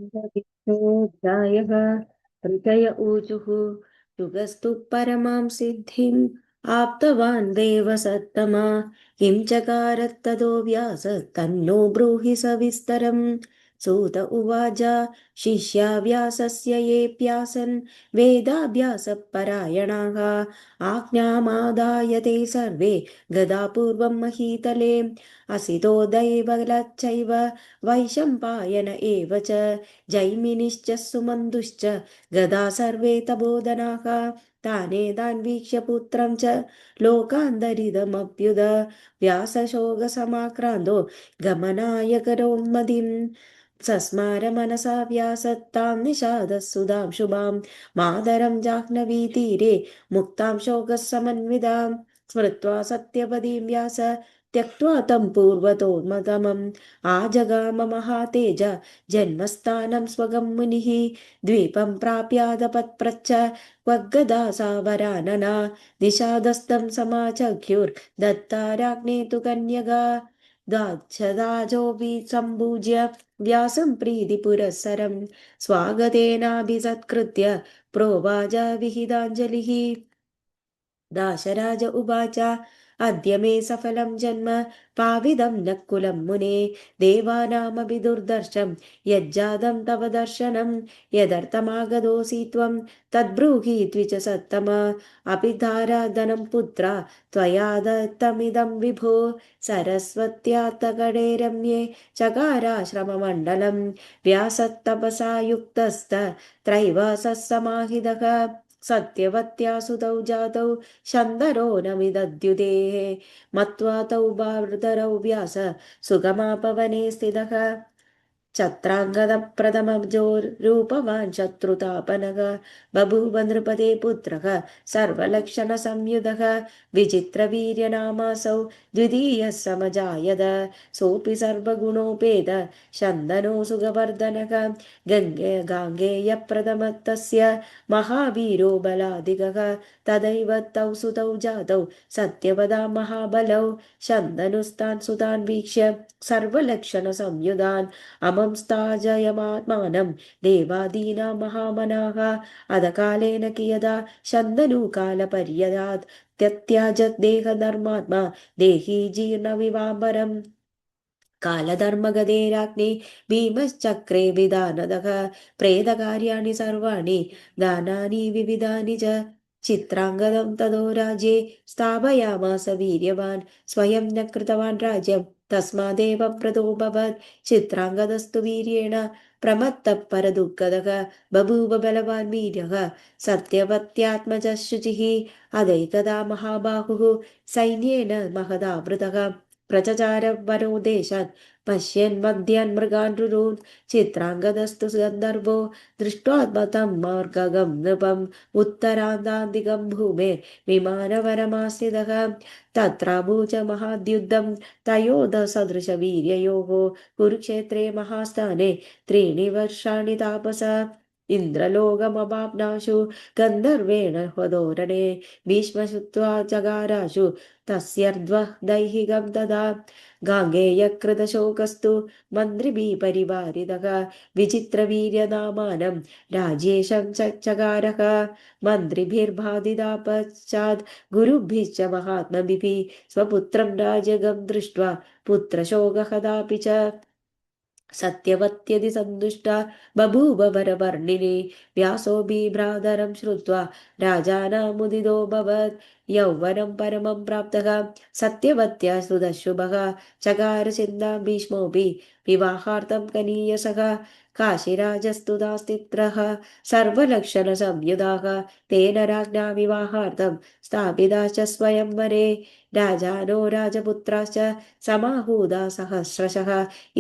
विष्णोऽध्यायः। ऋषय ऊचुः। युगस्तु परमां सिद्धिम् आप्तवान् देवसत्तमा। किं चकारत्तदो व्यास तन्नो ब्रूहि सविस्तरम्। सूत उवाच शिष्या व्यासस्य येऽप्यासन् वेदाभ्यासपरायणाः आज्ञामादाय ते सर्वे गदा पूर्वं महीतले। असितो दैवलच्चैव वैशम्पायन एव च जैमिनिश्च सुमन्दुश्च गदा सर्वे तबोधनाः। तानेतान्वीक्ष्य पुत्रं च लोकान्तरिदमभ्युद व्यासशोकसमाक्रान्तो गमनाय करोन्मदिम्। सस्मार मनसा व्यासत्तां निषादः सुधां शुभां मातरं जाह्नवीतीरे मुक्तां शोकसमन्वितां स्मृत्वा सत्यवतीं व्यास त्यक्त्वा तं पूर्वतोन्मतमम् आजगाम महातेज जन्मस्थानं स्वगं मुनिः द्वीपं प्राप्यादपत्प्रच्छ क्वगदा सा वरानना निषादस्तं समाचख्युर्दत्ता राज्ञे तु कन्यगा दाक्षदाजोऽपि सम्पूज्य व्यासं प्रीतिपुरःसरं स्वागतेनाभिसत्कृत्य प्रोवाच विहिताञ्जलिः। दाशराज उवाच अद्य मे सफलं जन्म पाविदं न कुलं मुने देवानामपि दुर्दर्शं यज्जातं तव दर्शनं यदर्थमागतोऽसि त्वं तद्ब्रूहि द्विज सत्तम अपि धाराधनं पुत्रा त्वया दत्तमिदं विभो सरस्वत्यात्तकडे रम्ये चकाराश्रममण्डलं व्यासत्तपसा युक्तस्तत्रैवासः समाहितः सत्यवत्या सुतौ जातौ शन्दरो न विदद्युदेः मत्वा तौ बार्दरौ व्यास सुगमापवने स्थितः छत्राङ्गदप्रथमजोरूपवान् शत्रुतापनः बभूव नृपते पुत्रः सर्वलक्षणसंयुधः विचित्रवीर्यनामासौ द्वितीयः समजायत सोऽपि सर्वगुणोपेत शन्दनो सुगवर्धनः गाङ्गेयप्रथमतस्य महावीरो बलादिगः तदैव तौ सुतौ जातौ सत्यवदा महाबलौ शन्दनुस्तान् सुतान् वीक्ष्य सर्वलक्षणसंयुधान् अमंस्ताजयमात्मानं देवादीनां महामनाः अधकालेन कियदा शन्तनूकालपर्ययात् त्यत्याजत् देहधर्मात्मा देही जीर्णविवाम्बरम् कालधर्मगदेराग्नि भीमश्चक्रे विधानदः प्रेतकार्याणि सर्वाणि दानानि विविधानि च चित्राङ्गदं ततो राज्ये स्थापयामास वीर्यवान् स्वयं न कृतवान् राज्यं तस्मादेव प्रदोऽभवत् चित्राङ्गदस्तु वीर्येण प्रमत्तः परदुःखदः बभूव बलवान् वीर्यः सत्यवत्यात्मजः शुचिः अदैकदा महाबाहुः सैन्येन महदावृतः प्रचचार वरो देशात् पश्यन् मद्यान् मृगान् रुरून् चित्राङ्गदस्तु गन्धर्वो दृष्ट्वा तं मार्गगं नृपम् उत्तरान्तान्तिकं भूमेर् विमानवरमास्थितः तत्राभूच महाद्युद्धं तयोधसदृशवीर्ययोः कुरुक्षेत्रे महास्थाने त्रीणि वर्षाणि तापस इन्द्रलोकमवाप्नाशु गन्धर्वेण वधोरणे भीष्मश्रुत्वा जगाराशु तस्यर्ध्वः दैहिकं तदा गाङ्गेयकृतशोकस्तु मन्त्रिभिः परिवारितः विचित्रवीर्यनामानं राजेशं चकारः मन्त्रिभिर्बाधिता पश्चात् गुरुभिश्च महात्मभिः स्वपुत्रं राजगं दृष्ट्वा पुत्रशोकहतापि च सत्यवत्यदि सन्तुष्टा बभूव वरवर्णिने व्यासो बिभ्रातरं श्रुत्वा राजानामुदितोऽभवत् यौवनं परमं प्राप्तः सत्यवत्या सुदशुभः चकार चिन्तां भीष्मोऽपि विवाहार्थं कनीयसः काशीराजस्तु दास्तित्रः सर्वलक्षणसंयुधाः तेन राज्ञा विवाहार्थं स्थापिताश्च स्वयंवरे राजानो राजपुत्राश्च समाहूदा सहस्रशः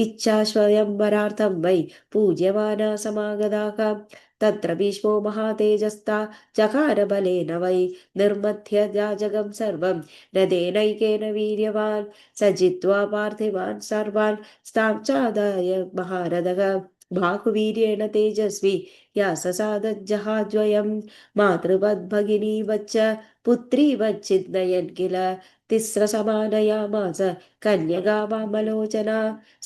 इच्छा स्वयंवरार्थं वै पूज्यमाना समागताः तत्र भीष्मो महातेजस्ता चकार बलेन वै निर्मथ्य जाजगं सर्वं रथेनैकेन वीर्यवान् स जित्वा पार्थिवान् सर्वान् स्तांचादाय महारथः बाहुवीर्येण तेजस्वी याससादज्जहाद्वयं मातृवद्भगिनी वच्च पुत्री वच्चिन्तयन् किल तिस्रसमानयामास कन्यगावामलोचना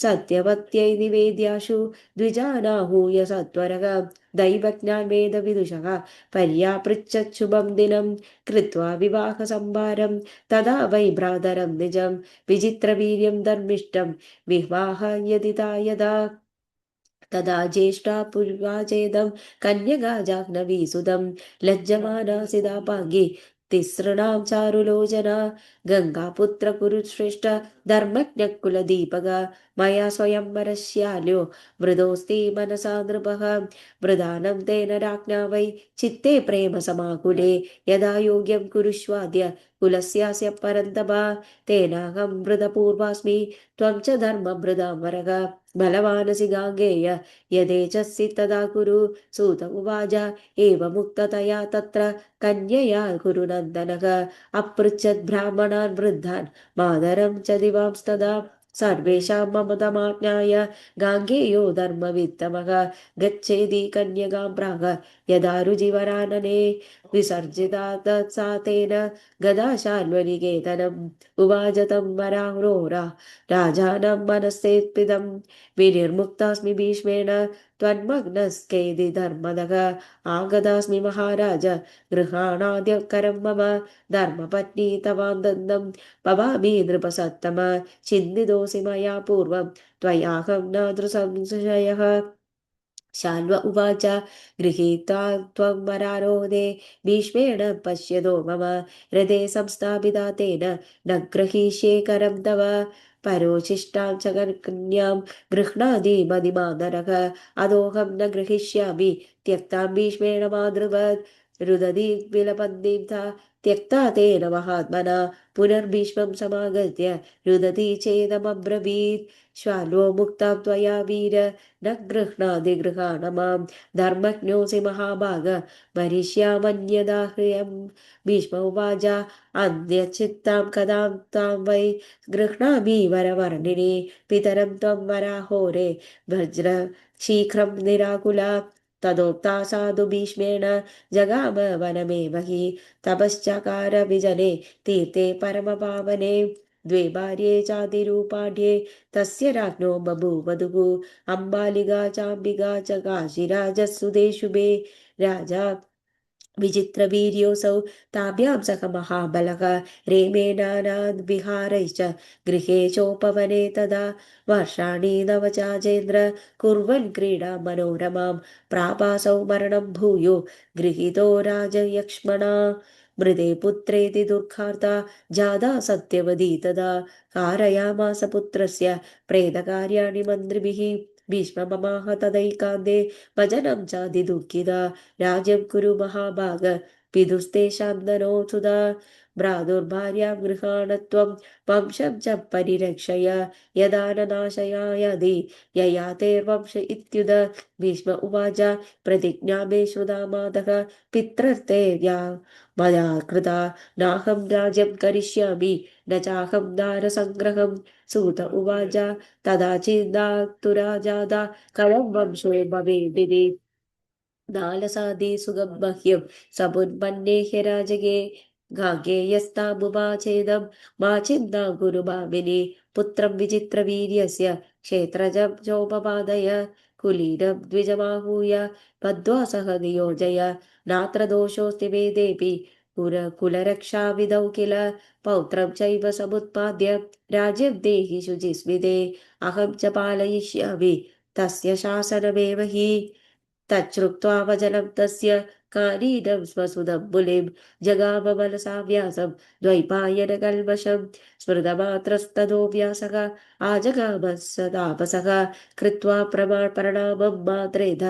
सत्यवत्यै निवेद्याशु द्विजानाहूय सत्वरः दैवज्ञान् वेदविदुषः पर्यापृच्छच्छुभं दिनं कृत्वा विवाहसंभारं तदा वै भ्रातरं निजं विचित्रवीर्यं धर्मिष्ठं विवाह यदिता यदा तदा ज्येष्ठा पूर्वाचेदं कन्यगा जाह्नवीसुदं लज्जमानासिदापाङ्गी तिसृणां चारुलोचना गङ्गापुत्रकुरुश्रेष्ठ धर्मज्ञः कुलदीपका मया स्वयंवरस्याल्यो मृदोऽस्ति मनसा नृपः मृदानं तेन राज्ञा वै चित्ते प्रेम समाकुले यदा योग्यं कुरुष्वाद्य कुलस्यास्य परन्तपा तेनाहं मृतपूर्वास्मि त्वं च धर्मभृदां वरग बलवानसि गाङ्गेय यदेचसि तदा कुरु सूत उवाच एवमुक्ततया तत्र कन्यया कुरु नन्दनः अपृच्छद् ब्राह्मणान् वृद्धान् मातरं च दिवांस्तदा सर्वेषां ममतमाज्ञाय गाङ्गेयो धर्मवित्तमः गच्छेदि कन्यकां प्राह यदा रुजिवरानने विसर्जिता तत्सा तेन गदाशाल्वनिकेतनम् उवाच तं वरारोरा राजानं मनस्तेत्पिदं विनिर्मुक्तास्मि भीष्मेण त्वन्मग्नस्केदि धर्मदः आगतास्मि महाराज गृहाणाद्य करं मम धर्मपत्नी तवान्दं भवामि नृपसत्तम चिन्तितोऽसि मया पूर्वं त्वयाहं न दृसंशयः शाल्व उवाच गृहीत्वा त्वं वरारोदे भीष्मेण पश्यतो मम हृदे संस्थापिता तेन न ग्रहीष्ये करं तव परोचिष्टां च कन्यां गृह्णाति मदिमानरः अदोऽहं न गृहीष्यामि त्यक्तां भीष्मेण मातृवत् रुदती विलपन्तीं ता त्यक्ता तेन महात्मना पुनर्भीष्मं समागत्य रुदती चेदमब्रवीत् श्वालो मुक्तां त्वया वीर न गृह्णाति गृहाण मां धर्मज्ञोऽसि महाभाग भरिष्यामन्यदा ह्रियं भीष्म उवाच अन्यचित्तां कदां तां वै गृह्णामि वरवर्णिनि पितरं त्वं वराहोरे वज्र शीघ्रं निराकुला तदोक्ता साधु भीष्मेण जगाम वनमेव हि तपश्चकार विजने तीर्थे परमपावने द्वे भार्ये चातिरूपाढ्ये तस्य राज्ञो बभूवधुः अम्बालिका चाम्बिका च काशीराजसुते शुभे राजा विचित्रवीर्योऽसौ ताभ्यां सह महाबलः रेमे नानाद्विहारैश्च गृहे चोपवने तदा वर्षाणि नव चाजेन्द्र कुर्वन् क्रीडां मनोरमां प्रापासौ मरणं भूयो गृहीतो राजयक्ष्मणा मृदे पुत्रेति दुःखार्ता जादा सत्यवती तदा कारयामास पुत्रस्य प्रेतकार्याणि मन्त्रिभिः भीष्मममाह तदैकान्ते भजनं चादिदुःखिता राज्यं कुरु महाभाग विदुस्तेषां धनोऽसुधा भ्रातुर्भार्यां गृहाणत्वं वंशं च परिरक्षय यदा न नाशयायदि ययातेर्वंश इत्युद भीष्म उवाच प्रतिज्ञा मे श्रुता मातः पित्रर्थे या मया कृता नाहं राज्यं करिष्यामि न चाहं दारसङ्ग्रहं सूत उवाच तदा चिन्तातुरा जाता कथं वंशो भवेदिति नालसादे सुगं मह्यं समुन्मन्ये ह्यराजगे गाङ्गेयस्तामुवाचेदं मा चिन्तां कुरु मामिनि पुत्रं विचित्रवीर्यस्य क्षेत्रजं चोपपादय कुलीनं द्विजमाहूय बद्ध्वा सह नियोजय नात्र दोषोऽस्ति वेदेऽपि कुलरक्षाविधौ किल पौत्रं चैव समुत्पाद्य राज्यं देहि शुचिस्मिते अहं च पालयिष्यामि तस्य शासनमेव हि तच्छ्रुत्वा वचनं तस्य कानीनं स्वसुदम्बुलिं जगाममनसा व्यासं द्वैपायनकल्मषं स्मृतमात्रस्ततो व्यासः आजगामः स तापसः कृत्वा प्रणामं मात्रेध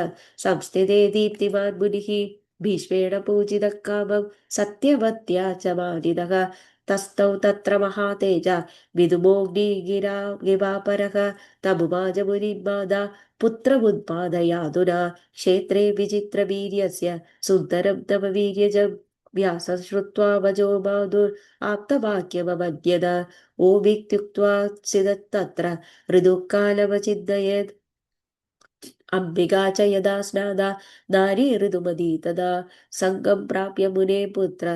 संस्थिते दीप्तिमान् मुनिः भीष्मेण पूजितः कामं सत्यवत्या च मानिनः तस्थौ तत्र महातेज विदुमोऽग्निगिरा गिवापरः तमुवाच मुनिर्मादा पुत्रमुत्पादयादुना क्षेत्रे विचित्रवीर्यस्य सुन्दरं तव वीर्यजं व्यास श्रुत्वा वजो माधुर् आप्तवाक्यममन्यद ओमित्युक्त्वा सिदत्तत्र ऋदुकालमचिन्तयेत् अम्बिका च यदा स्नादा नारी ऋतुमती तदा सङ्गं प्राप्य मुने पुत्र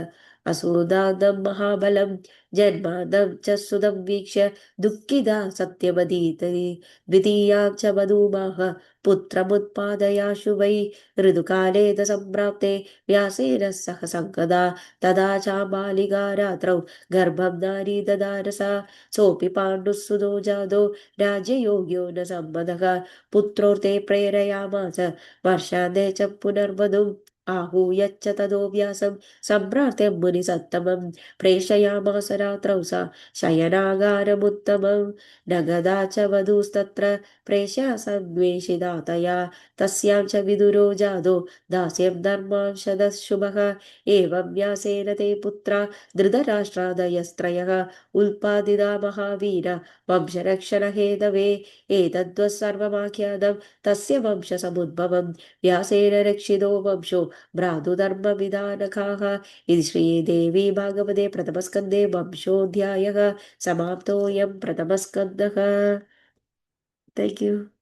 असुदादं महाबलं जन्मादं च सुदं वीक्ष्य दुःखिता सत्यवदीतरि द्वितीयां च वधूमाह पुत्रमुत्पादयाशु वै ऋतुकाले सम्प्राप्ते व्यासेन सह सङ्गदा तदा च बालिका रात्रौ गर्भं नारी ददारसा सोऽपि पाण्डुः सुतो जातो राज्ययोग्यो न सम्मतः पुत्रोर्ते प्रेरयामास वर्षान्ते च पुनर्वधुम् आहूयच्च ततो व्यासं सम्प्रार्थ्य मुनिसत्तमं प्रेषयामास रात्रौ सा शयनागारमुत्तमं नगदा च वधूस्तत्र प्रेष्या तया तस्यां च विदुरो जातो दास्यं धर्मांशदः शुभः एवं व्यासेन ते पुत्रा धृतराष्ट्रादयस्त्रयः उल्पादिता महावीर वंशरक्षणहेतवे एतद्वः सर्वमाख्यातं तस्य वंशसमुद्भवं व्यासेन रक्षितो वंशो भ्रातुधर्मविधानकाः इति श्रीदेवी भागवते प्रथमस्कन्धे वंशोऽध्यायः समाप्तोऽयं प्रथमस्कन्धः। Thank you.